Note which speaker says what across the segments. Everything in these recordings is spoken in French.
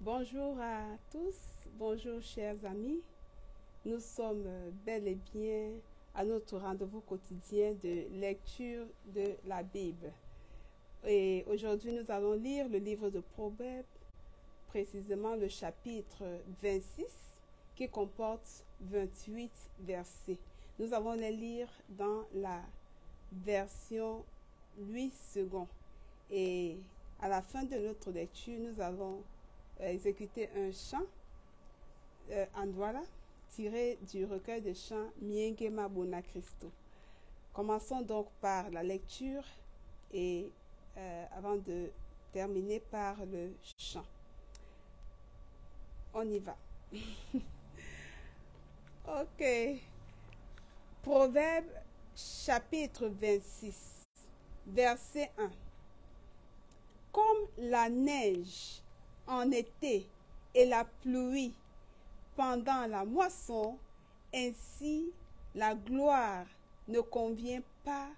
Speaker 1: Bonjour à tous, bonjour chers amis. Nous sommes bel et bien à notre rendez-vous quotidien de lecture de la Bible. Et aujourd'hui, nous allons lire le livre de Proverbes, précisément le chapitre 26, qui comporte 28 versets. Nous allons les lire dans la version 8 secondes. Et à la fin de notre lecture, nous allons exécuter un chant Andwala tiré du recueil de chants Miengema Bona Christo. Commençons donc par la lecture et avant de terminer par le chant. On y va. Ok. Proverbe chapitre 26, verset 1. Comme la neige en été et la pluie pendant la moisson, ainsi la gloire ne convient pas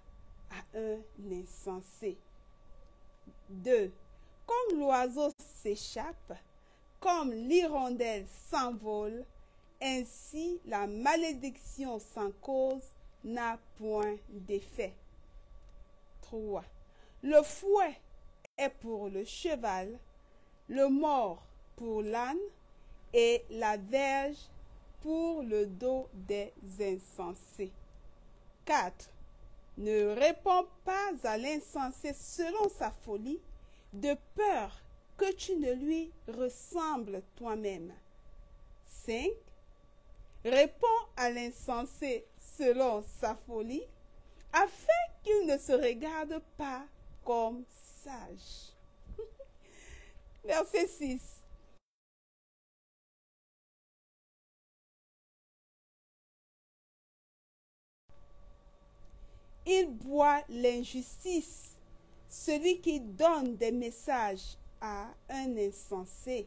Speaker 1: à un insensé. 2. Comme l'oiseau s'échappe, comme l'hirondelle s'envole, ainsi la malédiction sans cause n'a point d'effet. 3. Le fouet est pour le cheval, le mors pour l'âne et la verge pour le dos des insensés. 4. Ne réponds pas à l'insensé selon sa folie, de peur que tu ne lui ressembles toi-même. 5. Réponds à l'insensé selon sa folie, afin qu'il ne se regarde pas comme sage. Verset 6. Il boit l'injustice, celui qui donne des messages à un insensé.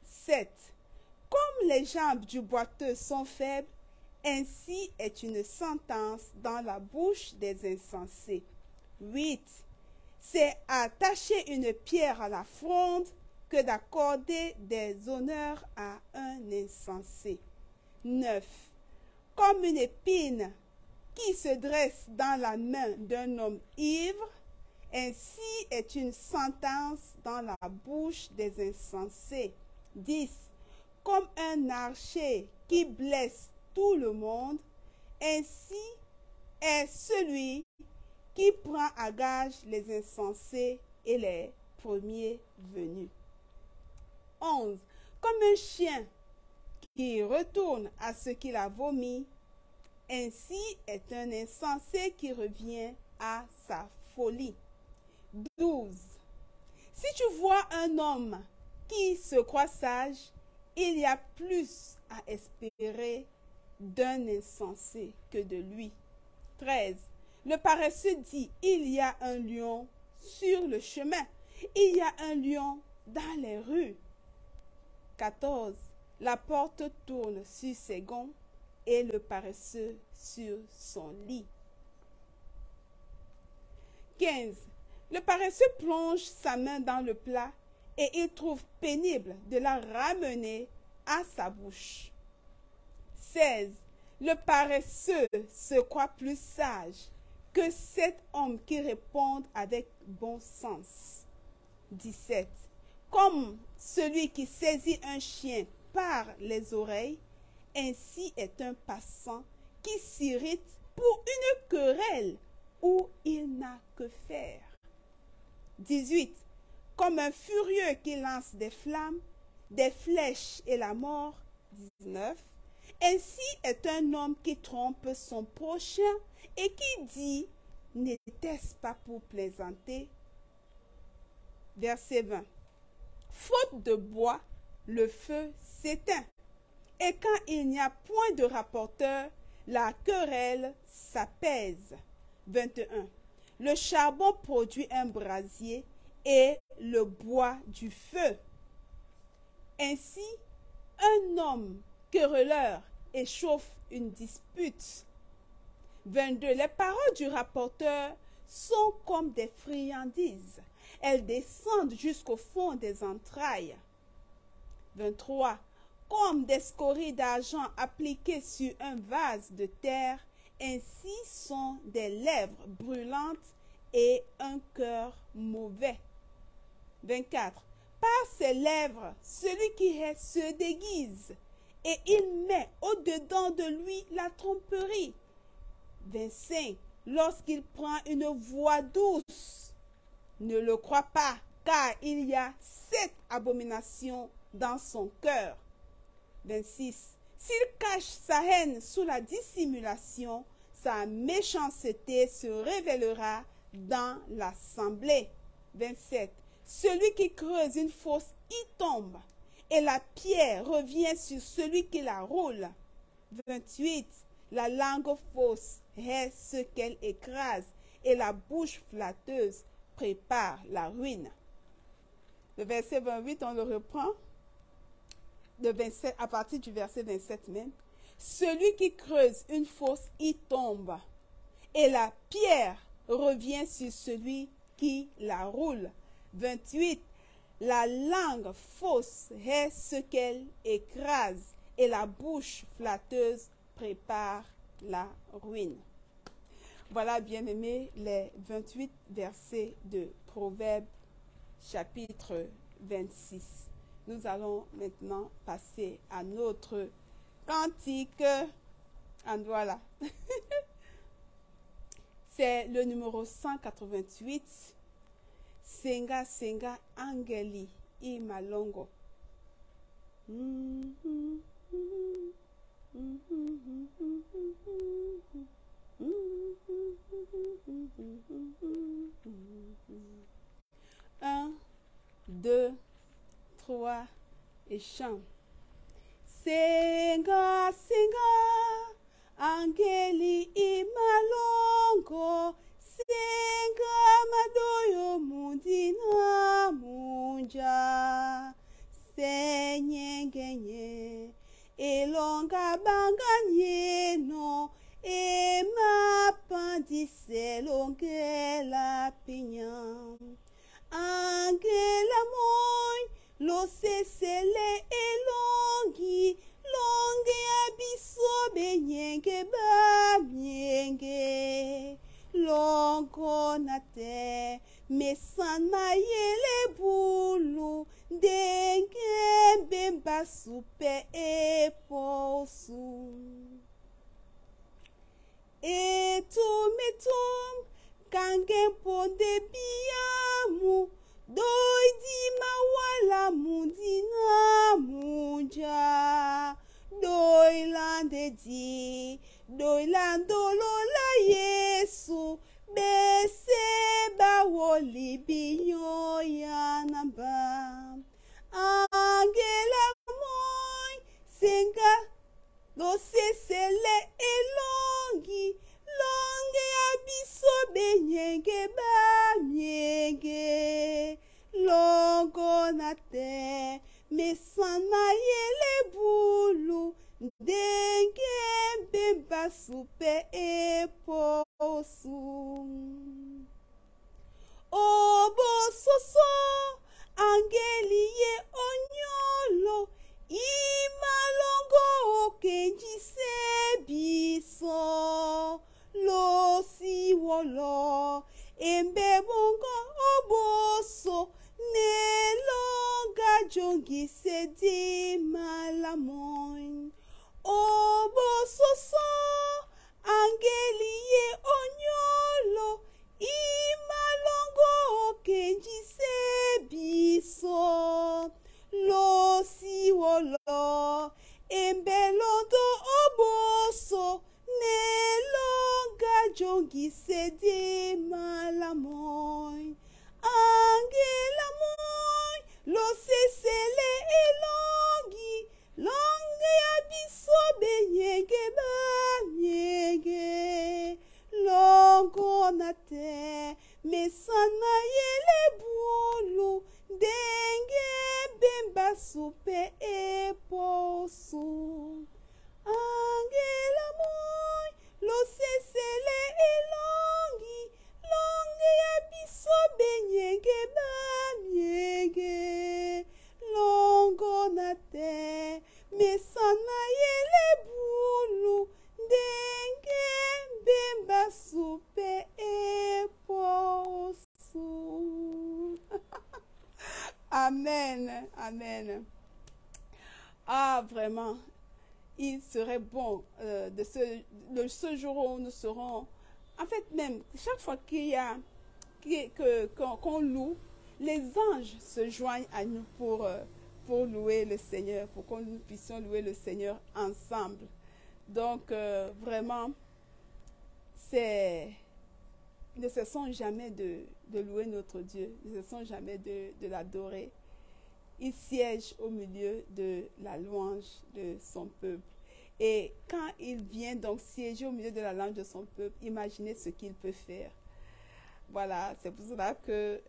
Speaker 1: 7. Comme les jambes du boiteux sont faibles, ainsi est une sentence dans la bouche des insensés. 8. C'est attacher une pierre à la fronde que d'accorder des honneurs à un insensé. 9. Comme une épine qui se dresse dans la main d'un homme ivre, ainsi est une sentence dans la bouche des insensés. 10. Comme un archer qui blesse tout le monde, ainsi est celui qui prend à gage les insensés et les premiers venus. 11. Comme un chien qui retourne à ce qu'il a vomi, ainsi est un insensé qui revient à sa folie. 12. Si tu vois un homme qui se croit sage, il y a plus à espérer d'un insensé que de lui. 13. Le paresseux dit, il y a un lion sur le chemin, il y a un lion dans les rues. 14. La porte tourne sur ses gonds et le paresseux sur son lit. 15. Le paresseux plonge sa main dans le plat et il trouve pénible de la ramener à sa bouche. 16. Le paresseux se croit plus sage que cet homme qui répond avec bon sens. 17. Comme celui qui saisit un chien par les oreilles, ainsi est un passant qui s'irrite pour une querelle où il n'a que faire. 18. Comme un furieux qui lance des flammes, des flèches et la mort. 19. Ainsi est un homme qui trompe son prochain et qui dit, n'était-ce pas pour plaisanter? Verset 20. Faute de bois, le feu s'éteint. Et quand il n'y a point de rapporteur, la querelle s'apaise. 21. Le charbon produit un brasier et le bois du feu. Ainsi, un homme querelleur échauffe une dispute. 22. Les paroles du rapporteur sont comme des friandises. Elles descendent jusqu'au fond des entrailles. 23. Comme des scories d'argent appliquées sur un vase de terre, ainsi sont des lèvres brûlantes et un cœur mauvais. 24. Par ses lèvres, celui qui est se déguise, et il met au-dedans de lui la tromperie. 25. Lorsqu'il prend une voix douce, ne le crois pas, car il y a 7 abominations dans son cœur. 26. S'il cache sa haine sous la dissimulation, sa méchanceté se révélera dans l'assemblée. 27. Celui qui creuse une fosse y tombe, et la pierre revient sur celui qui la roule. 28. La langue fausse est ce qu'elle écrase, et la bouche flatteuse prépare la ruine. Le verset 28, on le reprend de 27, à partir du verset 27 même. Celui qui creuse une fosse y tombe, et la pierre revient sur celui qui la roule. 28. La langue fausse est ce qu'elle écrase, et la bouche flatteuse prépare la ruine. Voilà, bien-aimés, les 28 versets de Proverbes chapitre 26. Nous allons maintenant passer à notre cantique. Voilà. C'est le numéro 188. Senga Senga Angeli I Malongo. Un, deux, trois et chant. Senga Senga Angeli I Malongo. Senga madoyo mundina munja. Senyengenye elonga banganye no ema pandise longela pinyam. Angela moy lo sesele elongi longe abiso benyenge ba mienge. Longo nate mesan mayele bulu denge bemba supe eposu. Etum kangen ponde biamu doidi mawala mundina munja. Doilande di doilandolola Yesu bese bawoli binyo yanamba. Angela moy senga do sesele elongi longe abiso benyenge ba mienge. Longo nate mesana yele bulu denge bemba supe eposu. Obo soso angeli ye onyolo imalongo kenji sebiso lo siwolo embe bongo oboso nelonga jongi sedi malamoy. Obo soso angeli ye onyolo imalongo kenji sebiso lo siwolo embelondo oboso nelonga jongi sedi malamoy. Angela moy lo sesele elongi longe abiso benyege ba miege. Longo nate mesana yele bulu denge bemba supe eposu. Angela moy lo sesele elongi longe abiso benyege ba miege. Longo nate Amen. Amen. Ah, vraiment, il serait bon de ce jour où nous serons. En fait, même, chaque fois qu'il y a qu'on loue, les anges se joignent à nous pour louer le Seigneur, pour que nous puissions louer le Seigneur ensemble. Donc, vraiment, ne cessons jamais de louer notre Dieu, ne cessons jamais de l'adorer. Il siège au milieu de la louange de son peuple. Et quand il vient donc siéger au milieu de la louange de son peuple, imaginez ce qu'il peut faire. Voilà, c'est pour cela que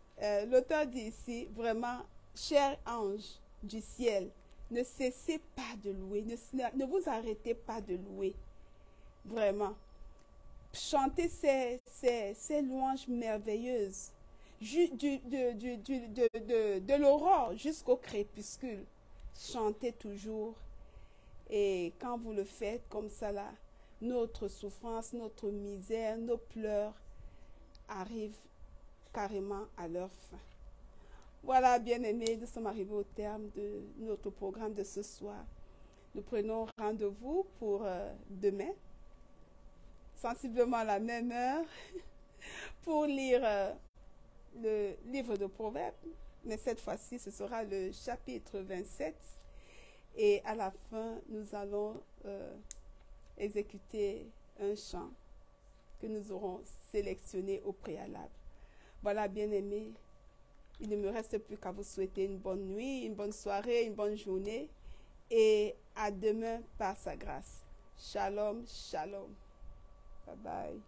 Speaker 1: l'auteur dit ici, vraiment, chers anges du ciel, ne cessez pas de louer, ne vous arrêtez pas de louer. Vraiment. Chantez ces louanges merveilleuses, de l'aurore jusqu'au crépuscule. Chantez toujours. Et quand vous le faites comme ça, là, notre souffrance, notre misère, nos pleurs arrivent carrément à leur fin. Voilà, bien-aimés, nous sommes arrivés au terme de notre programme de ce soir. Nous prenons rendez-vous pour demain, sensiblement à la même heure, pour lire le livre de Proverbes. Mais cette fois-ci, ce sera le chapitre 27. Et à la fin, nous allons exécuter un chant que nous aurons sélectionné au préalable. Voilà, bien-aimés, il ne me reste plus qu'à vous souhaiter une bonne nuit, une bonne soirée, une bonne journée et à demain par sa grâce. Shalom, shalom. Bye bye.